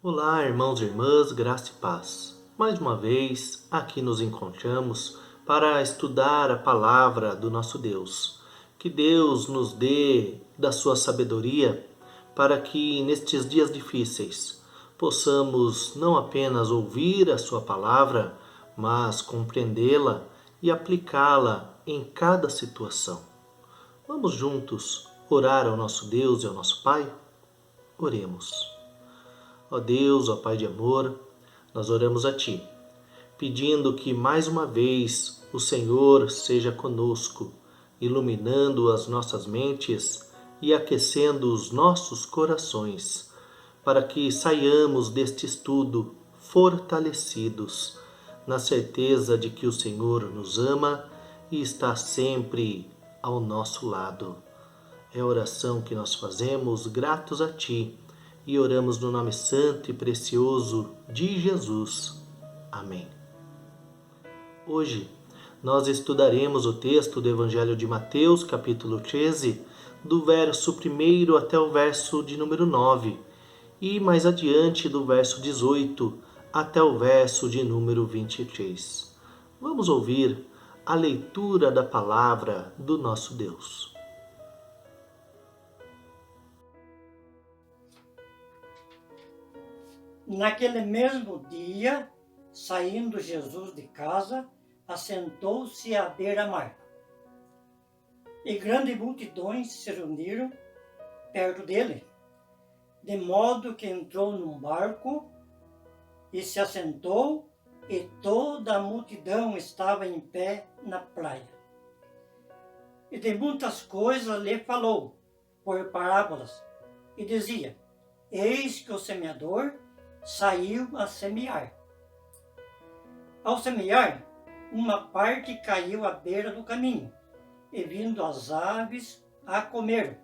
Olá, irmãos e irmãs, graça e paz. Mais uma vez, aqui nos encontramos para estudar a palavra do nosso Deus. Que Deus nos dê da sua sabedoria para que nestes dias difíceis possamos não apenas ouvir a sua palavra, mas compreendê-la e aplicá-la em cada situação. Vamos juntos orar ao nosso Deus e ao nosso Pai? Oremos. Ó Deus, ó Pai de amor, nós oramos a Ti, pedindo que mais uma vez o Senhor seja conosco, iluminando as nossas mentes e aquecendo os nossos corações, para que saiamos deste estudo fortalecidos, na certeza de que o Senhor nos ama e está sempre ao nosso lado. É a oração que nós fazemos gratos a Ti e oramos no nome santo e precioso de Jesus. Amém. Hoje nós estudaremos o texto do Evangelho de Mateus, capítulo 13, do verso 1 até o verso de número 9, e mais adiante do verso 18 até o verso de número 23. Vamos ouvir a leitura da palavra do nosso Deus. Naquele mesmo dia, saindo Jesus de casa, assentou-se à beira-mar. E grandes multidões se reuniram perto dele, de modo que entrou num barco e se assentou, e toda a multidão estava em pé na praia. E de muitas coisas lhe falou, por parábolas, e dizia: Eis que o semeador saiu a semear. Ao semear, uma parte caiu à beira do caminho, e vindo as aves a comer.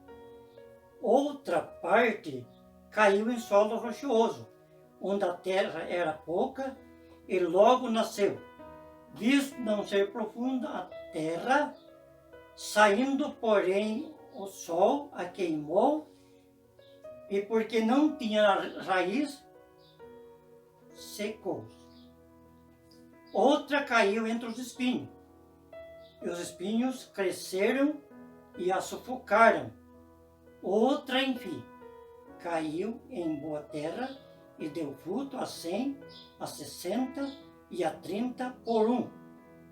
Outra parte caiu em solo rochoso, onde a terra era pouca, e logo nasceu, visto não ser profunda a terra, saindo, porém, o sol a queimou, e porque não tinha raiz, secou. Outra caiu entre os espinhos, e os espinhos cresceram e a sufocaram. Outra, enfim, caiu em boa terra e deu fruto a 100, a 60 e a 30 por um.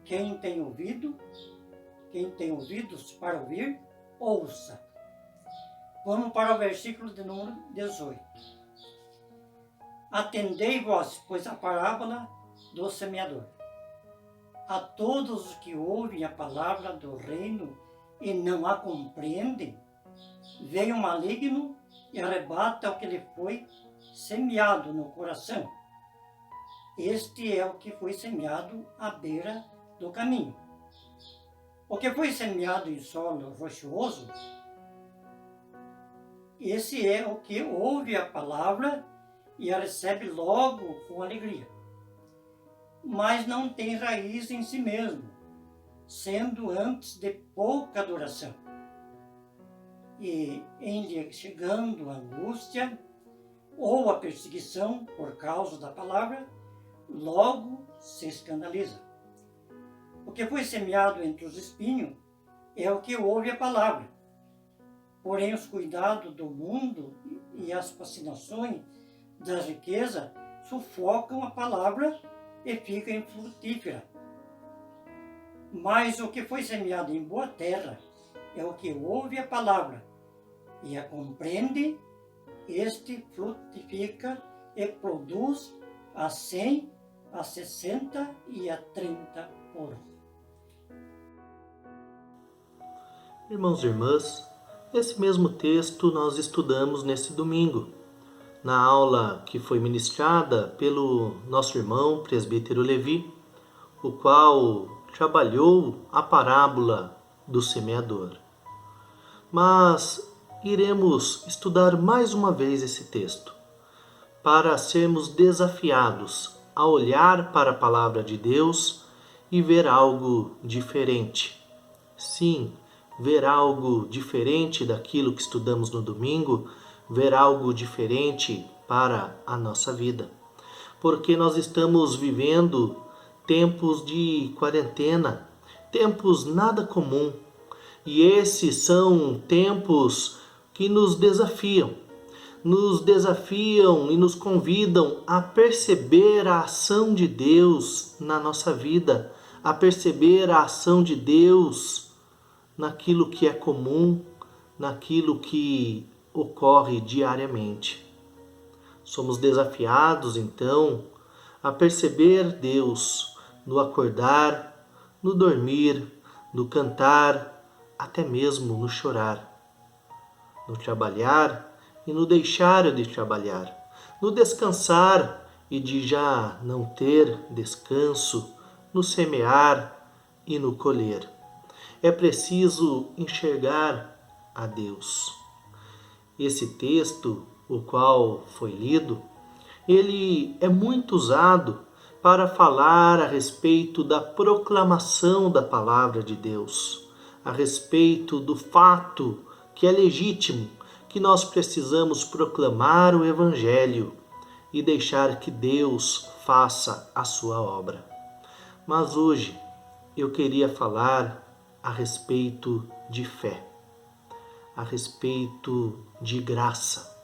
Quem tem ouvidos para ouvir, ouça. Vamos para o versículo de número 18. Atendei vós, pois, a parábola do semeador. A todos os que ouvem a palavra do reino e não a compreendem, vem o maligno e arrebata o que lhe foi semeado no coração. Este é o que foi semeado à beira do caminho. O que foi semeado em solo rochoso, esse é o que ouve a palavra e a recebe logo com alegria, mas não tem raiz em si mesmo, sendo antes de pouca duração. E em lhe chegando a angústia ou a perseguição por causa da palavra, logo se escandaliza. O que foi semeado entre os espinhos é o que ouve a palavra. Porém, os cuidados do mundo e as fascinações da riqueza sufocam a palavra e fica infrutífera. Mas o que foi semeado em boa terra é o que ouve a palavra e a compreende. Este frutifica e produz a 100, a 60 e a 30 por um. Irmãos e irmãs, esse mesmo texto nós estudamos nesse domingo, na aula que foi ministrada pelo nosso irmão presbítero Levi, o qual trabalhou a parábola do semeador. Mas iremos estudar mais uma vez esse texto, para sermos desafiados a olhar para a palavra de Deus e ver algo diferente. Sim, ver algo diferente daquilo que estudamos no domingo, ver algo diferente para a nossa vida. Porque nós estamos vivendo tempos de quarentena, tempos nada comum. E esses são tempos que nos desafiam e nos convidam a perceber a ação de Deus na nossa vida, a perceber a ação de Deus naquilo que é comum, naquilo que ocorre diariamente. Somos desafiados, então, a perceber Deus no acordar, no dormir, no cantar, até mesmo no chorar, no trabalhar e no deixar de trabalhar, no descansar e de já não ter descanso, no semear e no colher. É preciso enxergar a Deus. Esse texto, o qual foi lido, ele é muito usado para falar a respeito da proclamação da palavra de Deus, a respeito do fato que é legítimo, que nós precisamos proclamar o Evangelho e deixar que Deus faça a sua obra. Mas hoje eu queria falar a respeito de fé, a respeito de graça,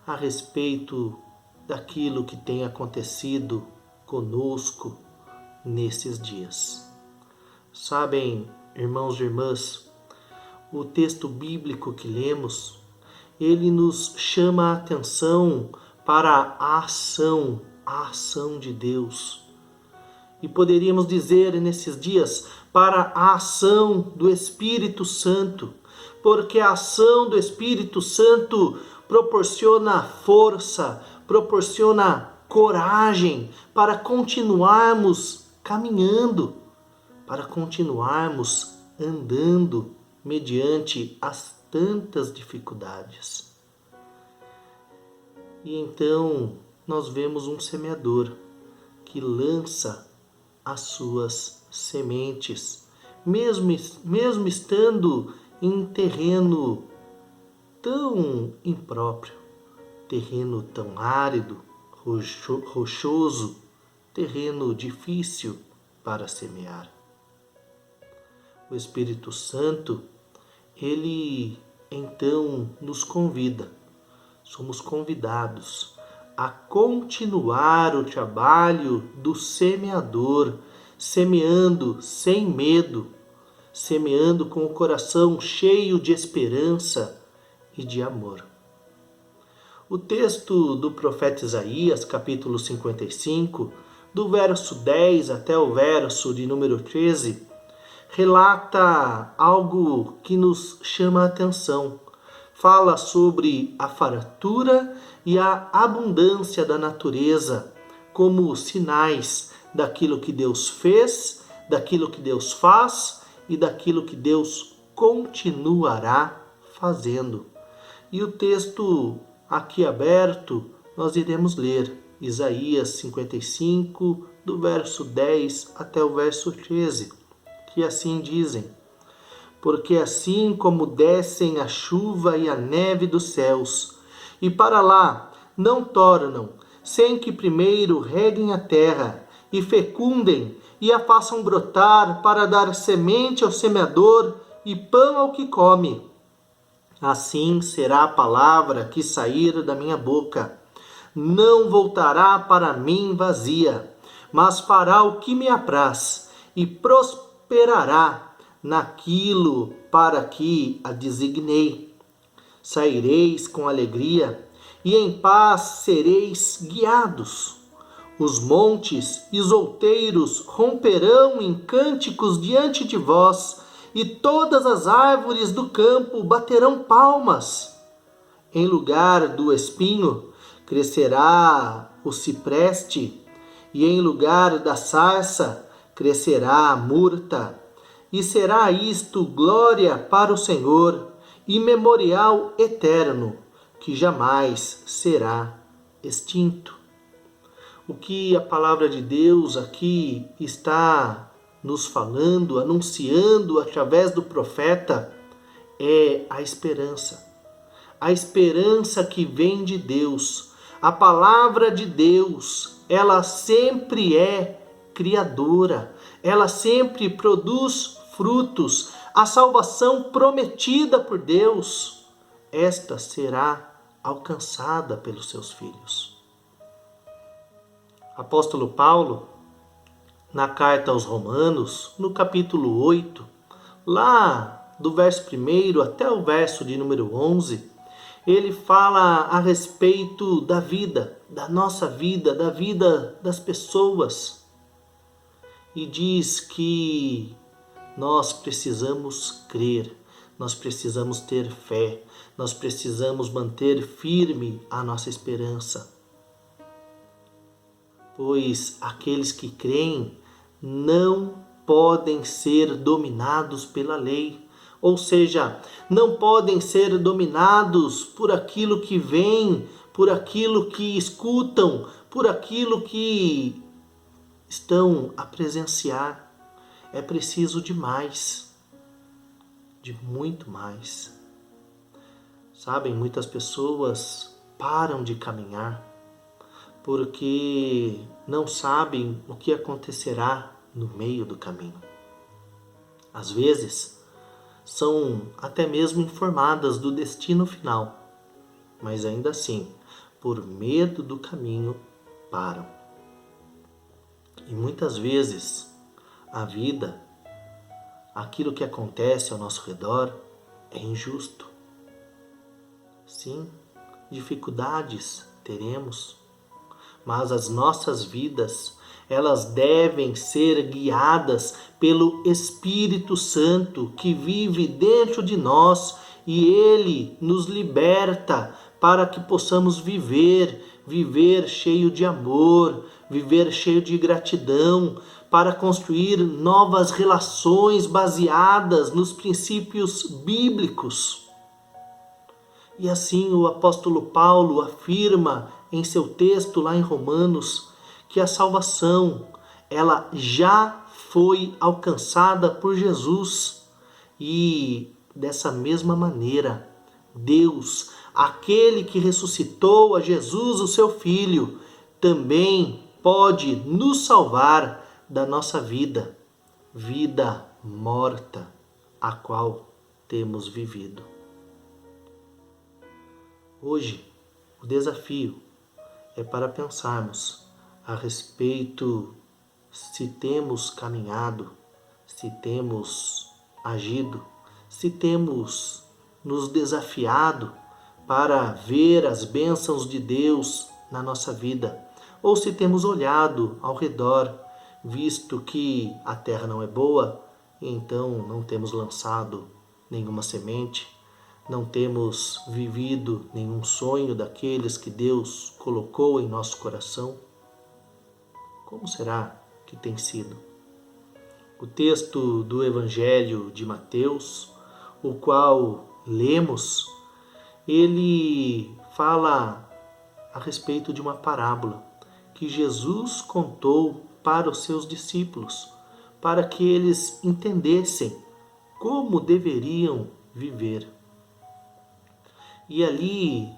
a respeito daquilo que tem acontecido conosco nesses dias. Sabem, irmãos e irmãs, o texto bíblico que lemos, ele nos chama a atenção para a ação de Deus. E poderíamos dizer nesses dias, para a ação do Espírito Santo, porque a ação do Espírito Santo proporciona força, proporciona coragem para continuarmos caminhando, para continuarmos andando mediante as tantas dificuldades. E então nós vemos um semeador que lança as suas sementes, mesmo estando em terreno tão impróprio, terreno tão árido, rochoso, terreno difícil para semear. O Espírito Santo, ele então nos convida, somos convidados a continuar o trabalho do semeador, semeando sem medo, semeando com o coração cheio de esperança e de amor. O texto do profeta Isaías, capítulo 55, do verso 10 até o verso de número 13, relata algo que nos chama a atenção. Fala sobre a fartura e a abundância da natureza como sinais daquilo que Deus fez, daquilo que Deus faz e daquilo que Deus continuará fazendo. E o texto aqui aberto, nós iremos ler Isaías 55, do verso 10 até o verso 13, que assim dizem: Porque assim como descem a chuva e a neve dos céus, e para lá não tornam, sem que primeiro reguem a terra, e fecundem, e a façam brotar, para dar semente ao semeador e pão ao que come. Assim será a palavra que sair da minha boca. Não voltará para mim vazia, mas fará o que me apraz, e prosperará naquilo para que a designei. Saireis com alegria, e em paz sereis guiados. Os montes e os outeiros romperão em cânticos diante de vós, e todas as árvores do campo baterão palmas. Em lugar do espinho crescerá o cipreste, e em lugar da sarça crescerá a murta. E será isto glória para o Senhor e memorial eterno, que jamais será extinto. O que a palavra de Deus aqui está nos falando, anunciando através do profeta, é a esperança. a esperança que vem de Deus, a palavra de Deus, ela sempre é criadora, ela sempre produz frutos. A salvação prometida por Deus, esta será alcançada pelos seus filhos. Apóstolo Paulo, na carta aos Romanos, no capítulo 8, lá do verso 1 até o verso de número 11, ele fala a respeito da vida, da nossa vida, da vida das pessoas. E diz que nós precisamos crer, nós precisamos ter fé, nós precisamos manter firme a nossa esperança. Pois aqueles que creem não podem ser dominados pela lei. Ou seja, não podem ser dominados por aquilo que vem, por aquilo que escutam, por aquilo que estão a presenciar. É preciso de mais, de muito mais. Sabem, muitas pessoas param de caminhar porque não sabem o que acontecerá no meio do caminho. Às vezes, são até mesmo informadas do destino final, mas ainda assim, por medo do caminho, param. E muitas vezes, a vida, aquilo que acontece ao nosso redor, é injusto. Sim, dificuldades teremos, mas as nossas vidas, elas devem ser guiadas pelo Espírito Santo que vive dentro de nós e Ele nos liberta para que possamos viver cheio de amor, viver cheio de gratidão, para construir novas relações baseadas nos princípios bíblicos. E assim o apóstolo Paulo afirma em seu texto lá em Romanos que a salvação, ela já foi alcançada por Jesus. E dessa mesma maneira, Deus, aquele que ressuscitou a Jesus, o seu Filho, também pode nos salvar da nossa vida morta, a qual temos vivido. Hoje, o desafio é para pensarmos a respeito se temos caminhado, se temos agido, se temos nos desafiado para ver as bênçãos de Deus na nossa vida, ou se temos olhado ao redor, visto que a terra não é boa, e então não temos lançado nenhuma semente, não temos vivido nenhum sonho daqueles que Deus colocou em nosso coração. Como será que tem sido? O texto do Evangelho de Mateus, o qual lemos, ele fala a respeito de uma parábola que Jesus contou para os seus discípulos, para que eles entendessem como deveriam viver. E ali,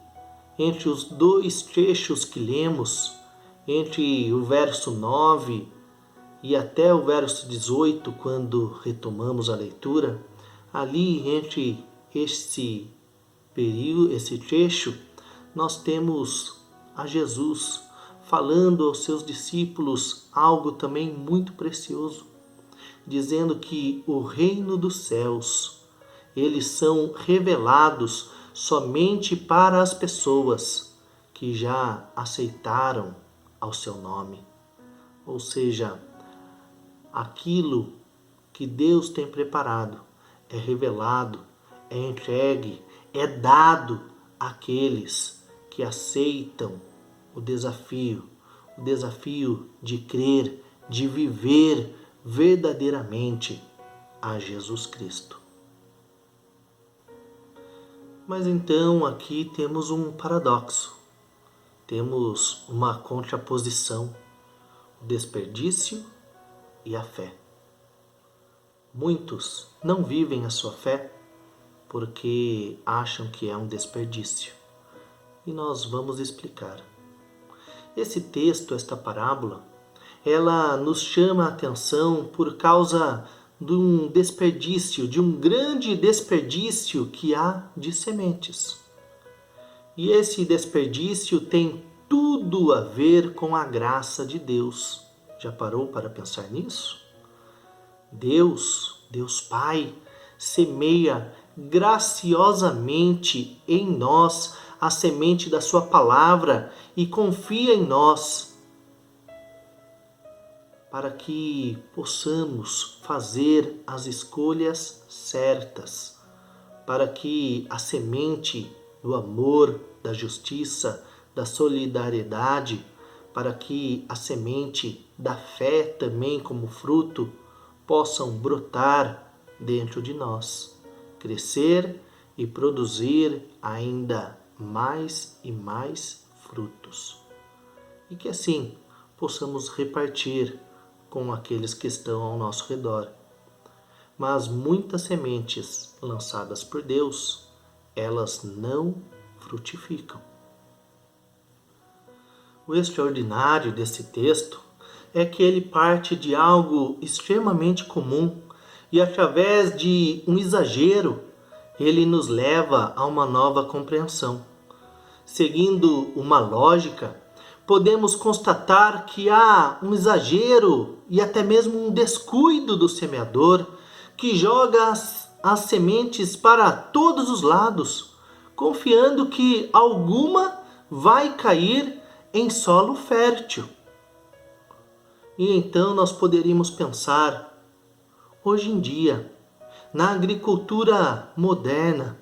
entre os dois trechos que lemos, entre o verso 9 e até o verso 18, quando retomamos a leitura, ali entre esse período, esse trecho, nós temos a Jesus falando aos seus discípulos algo também muito precioso, dizendo que o reino dos céus, eles são revelados somente para as pessoas que já aceitaram ao seu nome. Ou seja, aquilo que Deus tem preparado é revelado, é entregue, é dado àqueles que aceitam o desafio de crer, de viver verdadeiramente a Jesus Cristo. Mas então aqui temos um paradoxo, temos uma contraposição, o desperdício e a fé. Muitos não vivem a sua fé porque acham que é um desperdício. E nós vamos explicar. Esse texto, esta parábola, ela nos chama a atenção por causa de um desperdício, de um grande desperdício que há de sementes. E esse desperdício tem tudo a ver com a graça de Deus. Já parou para pensar nisso? Deus Pai, semeia graciosamente em nós a semente da sua palavra e confia em nós para que possamos fazer as escolhas certas, para que a semente do amor, da justiça, da solidariedade, para que a semente da fé também como fruto possam brotar dentro de nós, crescer e produzir ainda mais e mais frutos. E que assim possamos repartir com aqueles que estão ao nosso redor. Mas muitas sementes lançadas por Deus, elas não frutificam. O extraordinário desse texto é que ele parte de algo extremamente comum e, através de um exagero, ele nos leva a uma nova compreensão. Seguindo uma lógica, podemos constatar que há um exagero e até mesmo um descuido do semeador que joga as sementes para todos os lados, confiando que alguma vai cair em solo fértil. E então nós poderíamos pensar, hoje em dia, na agricultura moderna,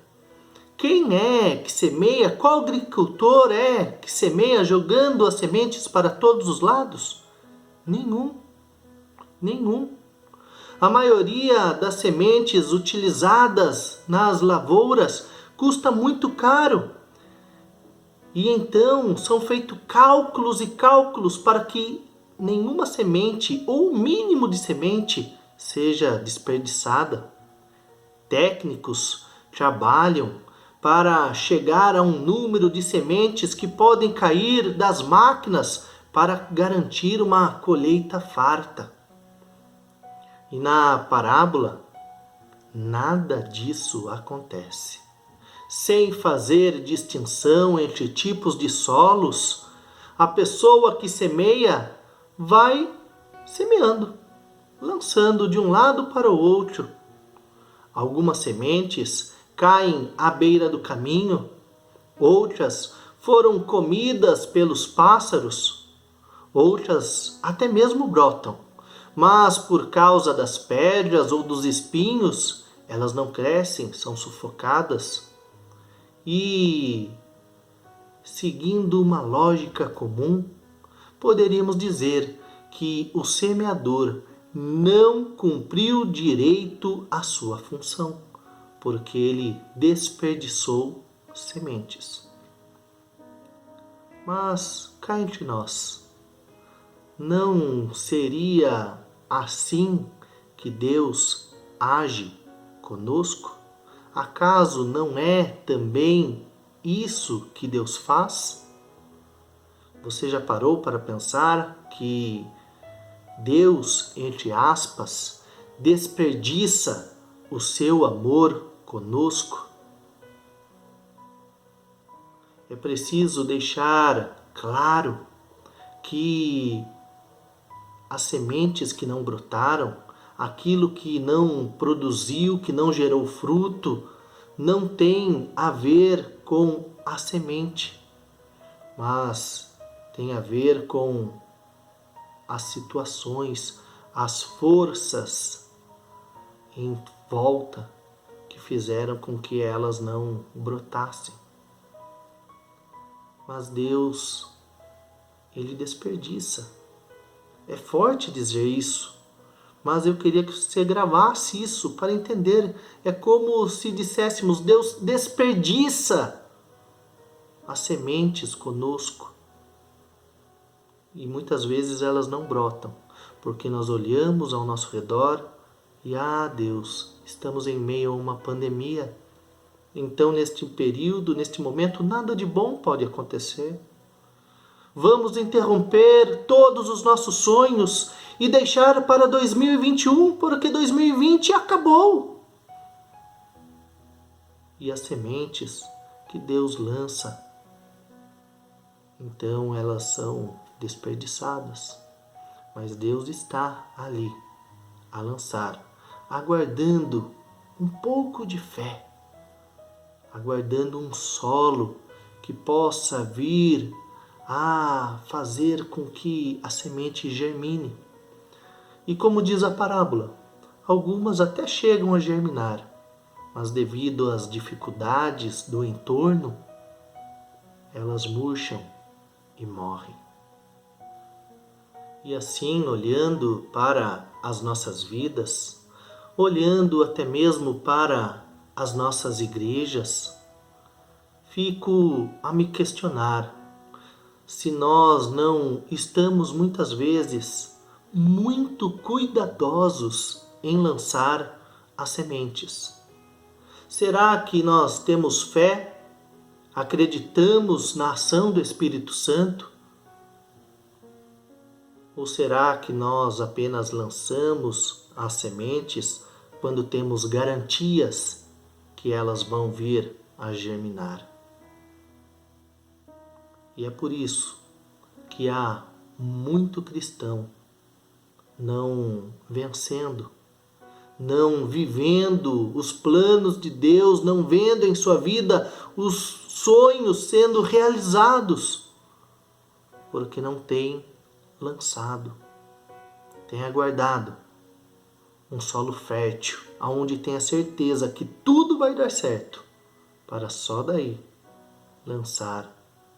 quem é que semeia? Qual agricultor é que semeia jogando as sementes para todos os lados? Nenhum. A maioria das sementes utilizadas nas lavouras custa muito caro. E então são feitos cálculos e cálculos para que nenhuma semente ou o mínimo de semente seja desperdiçada. Técnicos trabalham para chegar a um número de sementes que podem cair das máquinas para garantir uma colheita farta. E na parábola, nada disso acontece. Sem fazer distinção entre tipos de solos, a pessoa que semeia vai semeando, lançando de um lado para o outro. Algumas sementes caem à beira do caminho, outras foram comidas pelos pássaros, outras até mesmo brotam, mas por causa das pedras ou dos espinhos, elas não crescem, são sufocadas. E, seguindo uma lógica comum, poderíamos dizer que o semeador não cumpriu direito a sua função, porque ele desperdiçou sementes. Mas cá entre nós, não seria assim que Deus age conosco? Acaso não é também isso que Deus faz? Você já parou para pensar que Deus, entre aspas, desperdiça o seu amor conosco? É preciso deixar claro que as sementes que não brotaram, aquilo que não produziu, que não gerou fruto, não tem a ver com a semente, mas tem a ver com as situações, as forças em volta que fizeram com que elas não brotassem. Mas Deus, Ele desperdiça. É forte dizer isso, mas eu queria que você gravasse isso para entender. É como se disséssemos, Deus desperdiça as sementes conosco. E muitas vezes elas não brotam, porque nós olhamos ao nosso redor e, Deus, estamos em meio a uma pandemia. Então, neste período, neste momento, nada de bom pode acontecer. Vamos interromper todos os nossos sonhos e deixar para 2021, porque 2020 acabou. E as sementes que Deus lança, então elas são desperdiçadas. Mas Deus está ali a lançar, aguardando um pouco de fé, aguardando um solo que possa vir a fazer com que a semente germine. E como diz a parábola, algumas até chegam a germinar, mas devido às dificuldades do entorno, elas murcham e morrem. E assim, olhando para as nossas vidas, olhando até mesmo para as nossas igrejas, fico a me questionar se nós não estamos muitas vezes muito cuidadosos em lançar as sementes. Será que nós temos fé? Acreditamos na ação do Espírito Santo? Ou será que nós apenas lançamos as sementes quando temos garantias que elas vão vir a germinar? E é por isso que há muito cristão não vencendo, não vivendo os planos de Deus, não vendo em sua vida os sonhos sendo realizados, porque não tem lançado, tem aguardado um solo fértil, aonde tem a certeza que tudo vai dar certo, para só daí lançar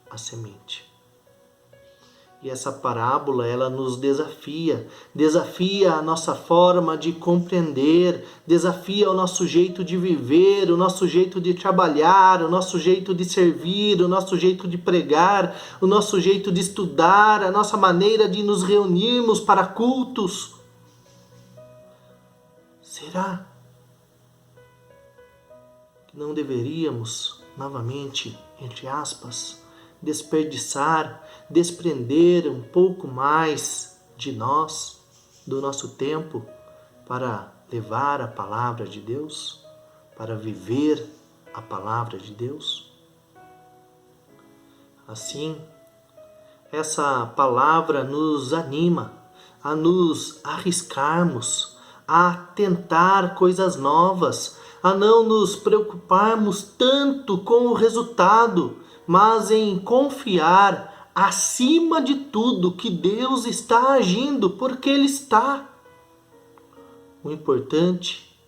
a semente. E essa parábola, ela nos desafia a nossa forma de compreender, desafia o nosso jeito de viver, o nosso jeito de trabalhar, o nosso jeito de servir, o nosso jeito de pregar, o nosso jeito de estudar, a nossa maneira de nos reunirmos para cultos. Será que não deveríamos, novamente, entre aspas, desperdiçar, desprender um pouco mais de nós, do nosso tempo, para levar a palavra de Deus, para viver a palavra de Deus? Assim, essa palavra nos anima a nos arriscarmos, a tentar coisas novas, a não nos preocuparmos tanto com o resultado, mas em confiar acima de tudo que Deus está agindo, porque Ele está. O importante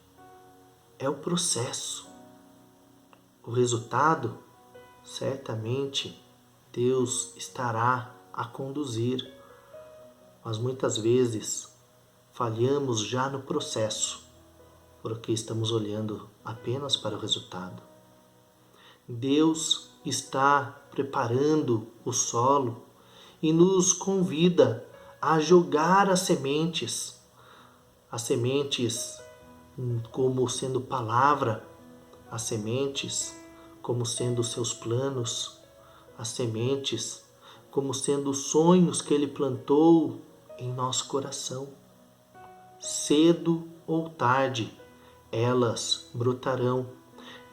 é o processo. O resultado, certamente, Deus estará a conduzir. Mas muitas vezes falhamos já no processo, porque estamos olhando apenas para o resultado. Deus está preparando o solo e nos convida a jogar as sementes como sendo palavra, as sementes como sendo seus planos, as sementes como sendo os sonhos que Ele plantou em nosso coração. Cedo ou tarde, elas brotarão,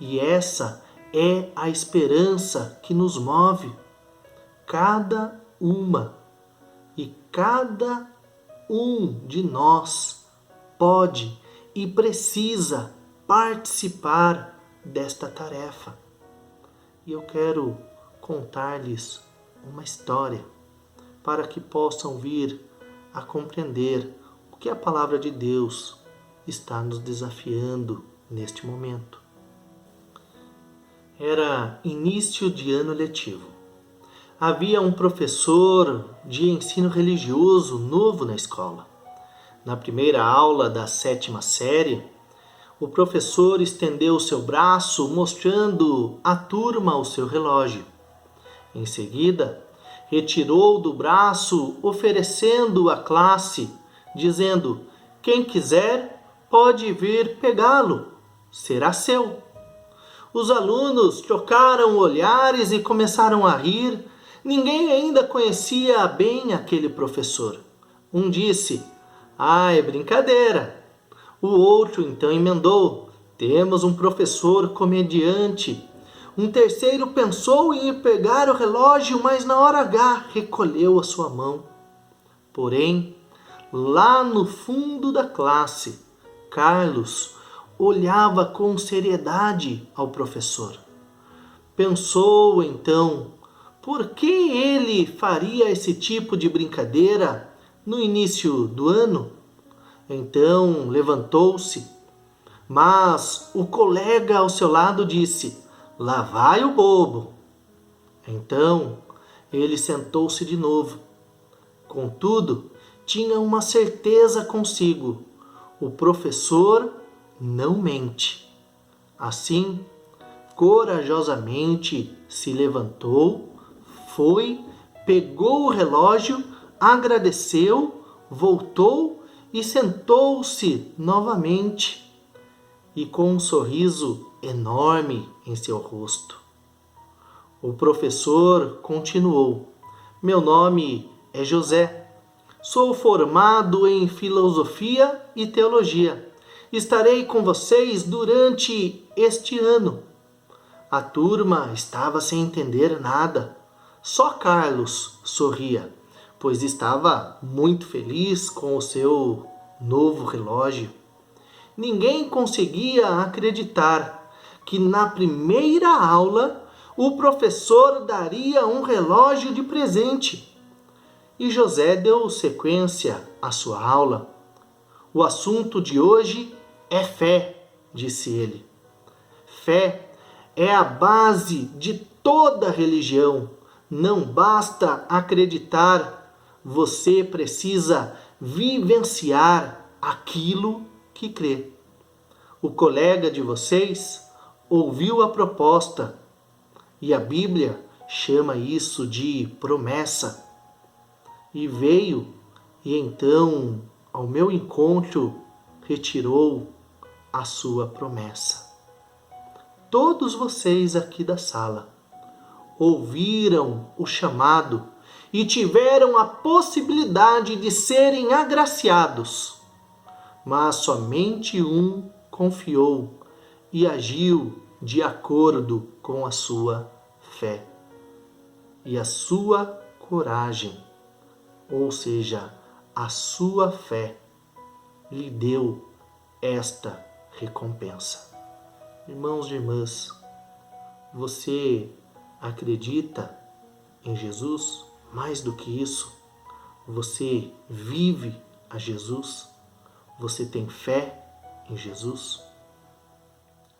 e essa é a esperança que nos move. Cada uma e cada um de nós pode e precisa participar desta tarefa. E eu quero contar-lhes uma história para que possam vir a compreender o que a palavra de Deus está nos desafiando neste momento. Era início de ano letivo. Havia um professor de ensino religioso novo na escola. Na primeira aula da 7ª série, o professor estendeu o seu braço mostrando à turma o seu relógio. Em seguida, retirou do braço oferecendo à classe, dizendo: "Quem quiser pode vir pegá-lo, será seu." Os alunos trocaram olhares e começaram a rir. Ninguém ainda conhecia bem aquele professor. Um disse: "Ah, é brincadeira." O outro então emendou: "Temos um professor comediante." Um terceiro pensou em ir pegar o relógio, mas na hora H recolheu a sua mão. Porém, lá no fundo da classe, Carlos olhava com seriedade ao professor. Pensou então, por que ele faria esse tipo de brincadeira no início do ano? Então levantou-se, mas o colega ao seu lado disse: "Lá vai o bobo." Então ele sentou-se de novo. Contudo, tinha uma certeza consigo: o professor não mente. Assim, corajosamente se levantou, foi, pegou o relógio, agradeceu, voltou e sentou-se novamente, e com um sorriso enorme em seu rosto. O professor continuou: "Meu nome é José. Sou formado em filosofia e teologia. Estarei com vocês durante este ano." A turma estava sem entender nada. Só Carlos sorria, pois estava muito feliz com o seu novo relógio. Ninguém conseguia acreditar que na primeira aula o professor daria um relógio de presente. E José deu sequência à sua aula. "O assunto de hoje é fé", disse ele. "Fé é a base de toda religião. Não basta acreditar, você precisa vivenciar aquilo que crê." O colega de vocês ouviu a proposta, e a Bíblia chama isso de promessa. E veio, e então, ao meu encontro, retirou a sua promessa. Todos vocês aqui da sala ouviram o chamado e tiveram a possibilidade de serem agraciados, mas somente um confiou e agiu de acordo com a sua fé e a sua coragem. Ou seja, a sua fé lhe deu esta recompensa. Irmãos e irmãs, você acredita em Jesus? Mais do que isso, você vive a Jesus? Você tem fé em Jesus?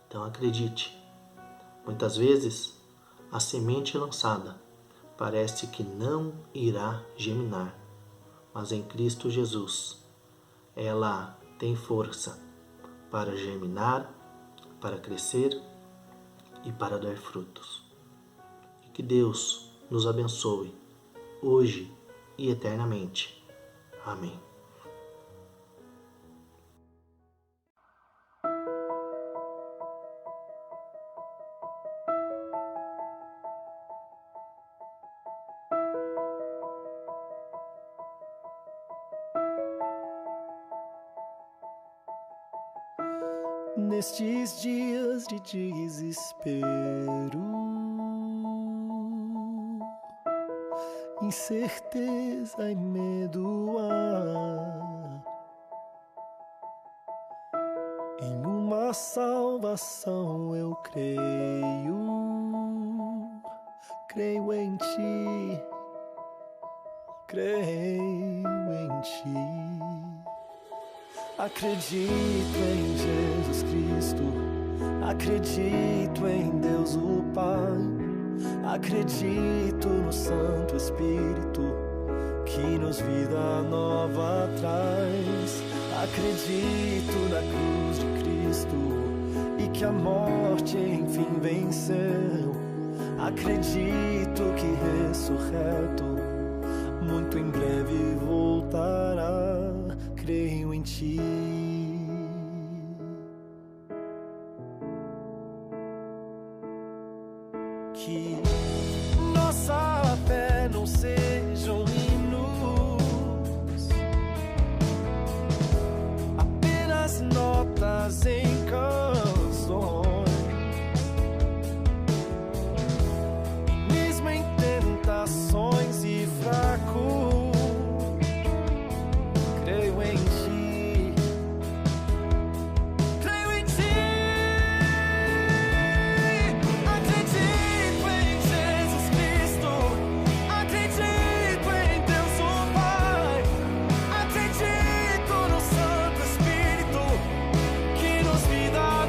Então acredite, muitas vezes a semente lançada parece que não irá germinar, mas em Cristo Jesus ela tem força para germinar, para crescer e para dar frutos. E que Deus nos abençoe hoje e eternamente. Amém. Nestes dias de desespero, incerteza e medo há, em uma salvação eu creio em ti, creio em ti. Acredito em Jesus Cristo, acredito em Deus o Pai, acredito no Santo Espírito, que nos vida nova traz. Acredito na cruz de Cristo e que a morte enfim venceu. Acredito que ressurreto, muito em breve voltará. Creio em ti. que nossa fé não sejam hinos, apenas notas em canções, mesmo em tentações e fraco, creio em ti, creio em ti. Acredito em Jesus Cristo, acredito em Deus o Pai, acredito no Santo Espírito que nos vida nova traz, acredito na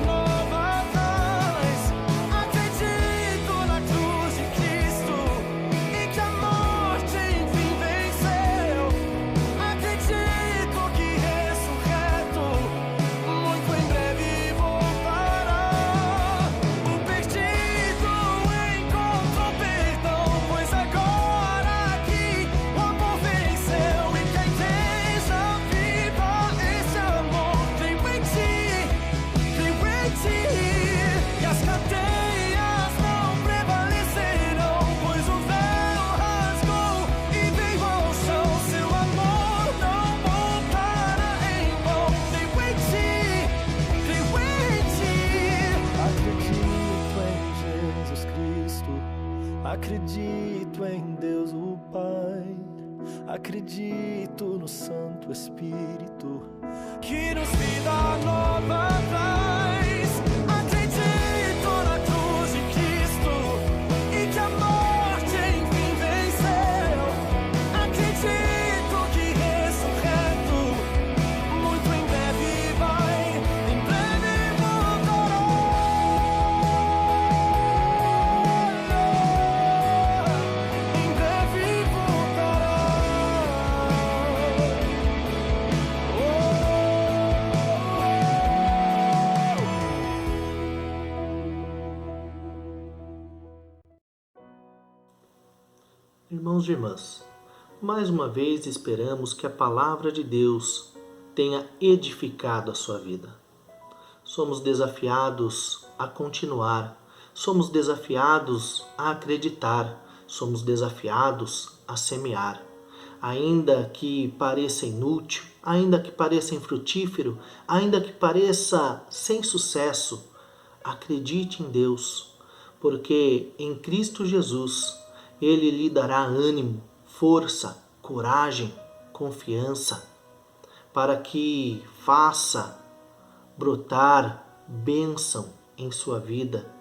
cruz de Cristo e que a morte enfim venceu, acredito que ressurreto muito em breve voltará. O perdido encontrou perdão, pois agora aqui o amor venceu, e quem deixa viva esse amor, creio em ti, e as cadeias não prevalecerão, pois o véu rasgou e veio ao chão, seu amor não voltará em vão, creio em ti, acredito em Jesus Cristo, acredito em Deus o Pai, acredito no Santo Espírito que nos vida nova traz, acredito na cruz de Cristo e que a morte enfim venceu, acredito que ressurreto muito em breve voltará, em breve voltará. Irmãos e irmãs, mais uma vez esperamos que a palavra de Deus tenha edificado a sua vida. Somos desafiados a continuar, somos desafiados a acreditar, somos desafiados a semear. Ainda que pareça inútil, ainda que pareça infrutífero, ainda que pareça sem sucesso, acredite em Deus, porque em Cristo Jesus Ele lhe dará ânimo, força, coragem, confiança, para que faça brotar bênção em sua vida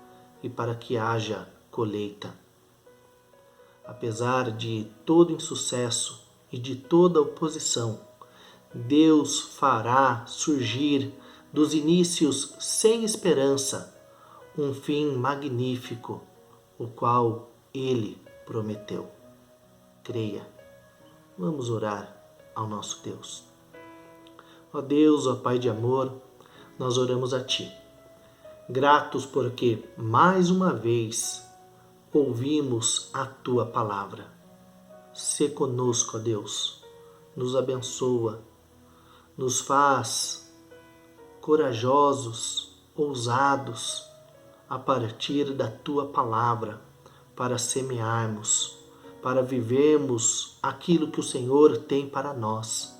e para que haja colheita. Apesar de todo insucesso e de toda oposição, Deus fará surgir dos inícios sem esperança um fim magnífico, o qual Ele prometeu. Creia. Vamos orar ao nosso Deus. Ó Deus, ó Pai de amor, nós oramos a Ti, gratos porque mais uma vez ouvimos a Tua palavra. Sê conosco, ó Deus, nos abençoa, nos faz corajosos, ousados, a partir da Tua palavra, para semearmos, para vivermos aquilo que o Senhor tem para nós,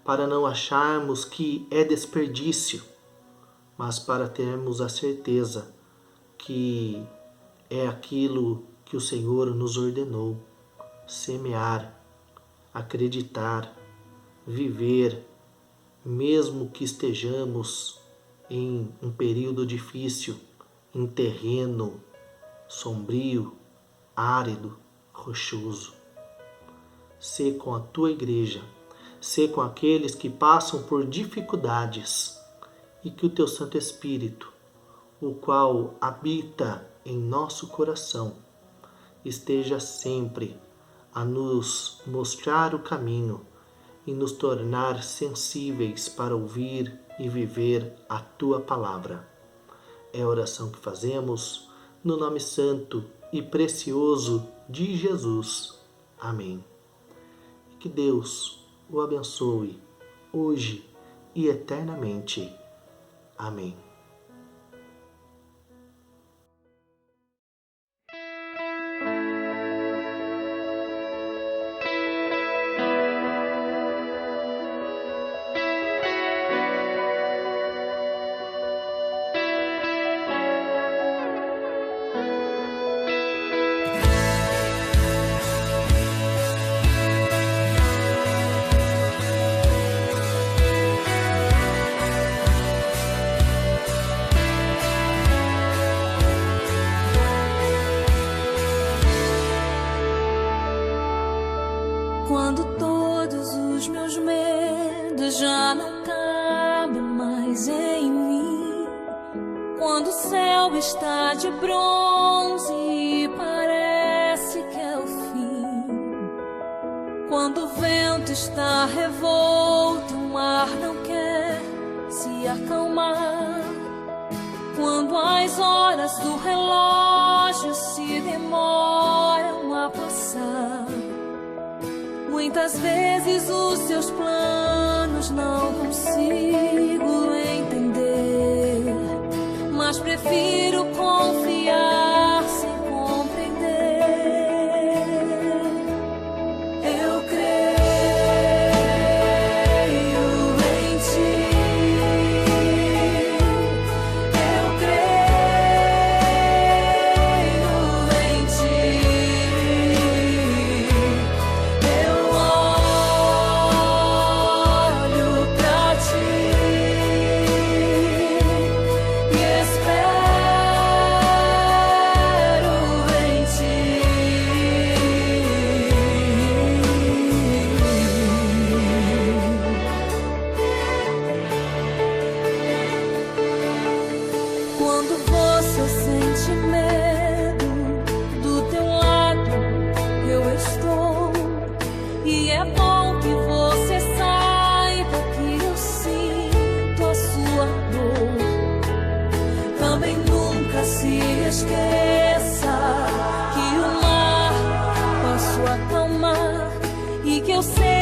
para não acharmos que é desperdício, mas para termos a certeza que é aquilo que o Senhor nos ordenou: semear, acreditar, viver, mesmo que estejamos em um período difícil, em terreno sombrio, árido, rochoso. Sê com a tua igreja, sê com aqueles que passam por dificuldades, e que o teu Santo Espírito, o qual habita em nosso coração, esteja sempre a nos mostrar o caminho e nos tornar sensíveis para ouvir e viver a tua palavra. É a oração que fazemos no nome santo e precioso de Jesus. Amém. Que Deus o abençoe hoje e eternamente. Amém. Quando todos os meus medos já não cabem mais em mim, quando o céu está de bronze e parece que é o fim, quando o vento está revolto e o mar não quer se acalmar, quando as horas do relógio se demoram a passar, muitas vezes os seus planos não consigo entender, mas prefiro confiar sem compreender. Eu creio em ti, eu creio em ti, eu olho pra ti e espero em ti. Quando você sente medo, do teu lado eu estou. E é bom que você saiba que eu sinto a sua dor. Também nunca se esqueça que o mar posso acalmar e que eu sei